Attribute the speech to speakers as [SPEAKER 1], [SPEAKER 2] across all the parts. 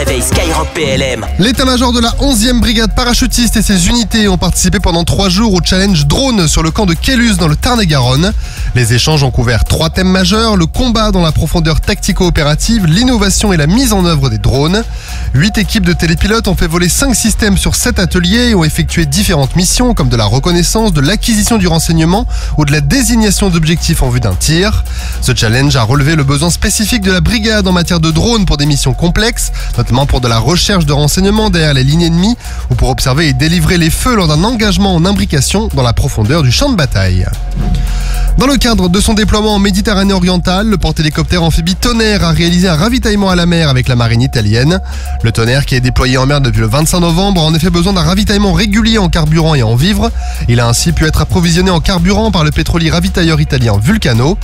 [SPEAKER 1] réveil Skyrock PLM.
[SPEAKER 2] L'état-major de la 11e brigade parachutiste et ses unités ont participé pendant 3 jours au challenge drone sur le camp de Quélus dans le Tarn-et-Garonne. Les échanges ont couvert 3 thèmes majeurs: le combat dans la profondeur tactico-opérative, l'innovation et la mise en œuvre des drones. 8 équipes de télépilotes ont fait voler 5 systèmes sur 7 ateliers et ont effectué différentes missions comme de la reconnaissance, de l'acquisition du renseignement ou de la désignation d'objectifs en vue d'un tir. Ce challenge a relevé le besoin spécifique de la brigade en matière de drones pour des missions complexes, notamment pour de la recherche de renseignements derrière les lignes ennemies ou pour observer et délivrer les feux lors d'un engagement en imbrication dans la profondeur du champ de bataille. Dans le cadre de son déploiement en Méditerranée orientale, le porte-hélicoptère amphibie Tonnerre a réalisé un ravitaillement à la mer avec la marine italienne. Le Tonnerre, qui est déployé en mer depuis le 25 novembre, a en effet besoin d'un ravitaillement régulier en carburant et en vivres. Il a ainsi pu être approvisionné en carburant par le pétrolier ravitailleur italien Vulcano.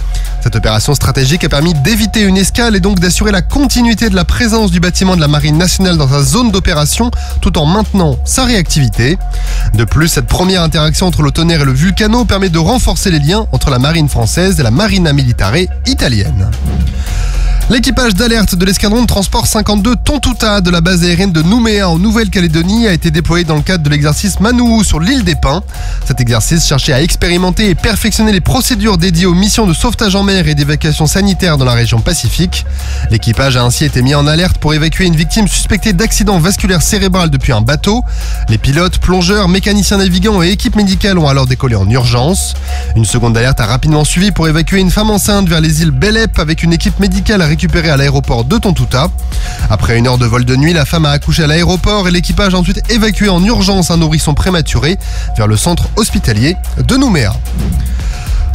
[SPEAKER 2] Cette opération stratégique a permis d'éviter une escale et donc d'assurer la continuité de la présence du bâtiment de la Marine nationale dans sa zone d'opération tout en maintenant sa réactivité. De plus, cette première interaction entre le Tonnerre et le Vulcano permet de renforcer les liens entre la marine française et la Marina Militare italienne. L'équipage d'alerte de l'escadron de transport 52 Tontouta de la base aérienne de Nouméa en Nouvelle-Calédonie a été déployé dans le cadre de l'exercice Manouhou sur l'île des Pins. Cet exercice cherchait à expérimenter et perfectionner les procédures dédiées aux missions de sauvetage en mer et d'évacuation sanitaire dans la région Pacifique. L'équipage a ainsi été mis en alerte pour évacuer une victime suspectée d'accident vasculaire cérébral depuis un bateau. Les pilotes, plongeurs, mécaniciens navigants et équipes médicales ont alors décollé en urgence. Une seconde alerte a rapidement suivi pour évacuer une femme enceinte vers les îles Belep avec une équipe médicale récupérée à l'aéroport de Tontouta. Après 1 heure de vol de nuit, la femme a accouché à l'aéroport et l'équipage a ensuite évacué en urgence un nourrisson prématuré vers le centre hospitalier de Nouméa.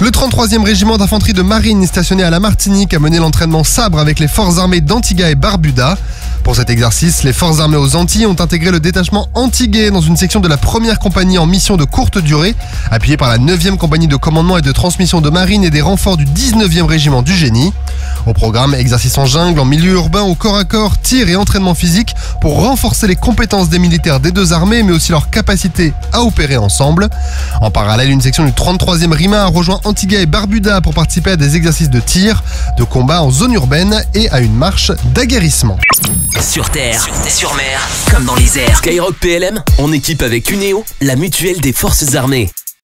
[SPEAKER 2] Le 33e régiment d'infanterie de marine stationné à la Martinique a mené l'entraînement sabre avec les forces armées d'Antigua et Barbuda. Pour cet exercice, les forces armées aux Antilles ont intégré le détachement antiguais dans une section de la première compagnie en mission de courte durée, appuyée par la 9e compagnie de commandement et de transmission de marine et des renforts du 19e régiment du génie. Au programme, exercice en jungle, en milieu urbain, au corps à corps, tir et entraînement physique pour renforcer les compétences des militaires des deux armées, mais aussi leur capacité à opérer ensemble. En parallèle, une section du 33e RIMA a rejoint Antigua et Barbuda pour participer à des exercices de tir, de combat en zone urbaine et à une marche d'aguerrissement.
[SPEAKER 1] Sur terre, sur mer, comme dans les airs. Skyrock PLM, en équipe avec Cuneo, la mutuelle des forces armées.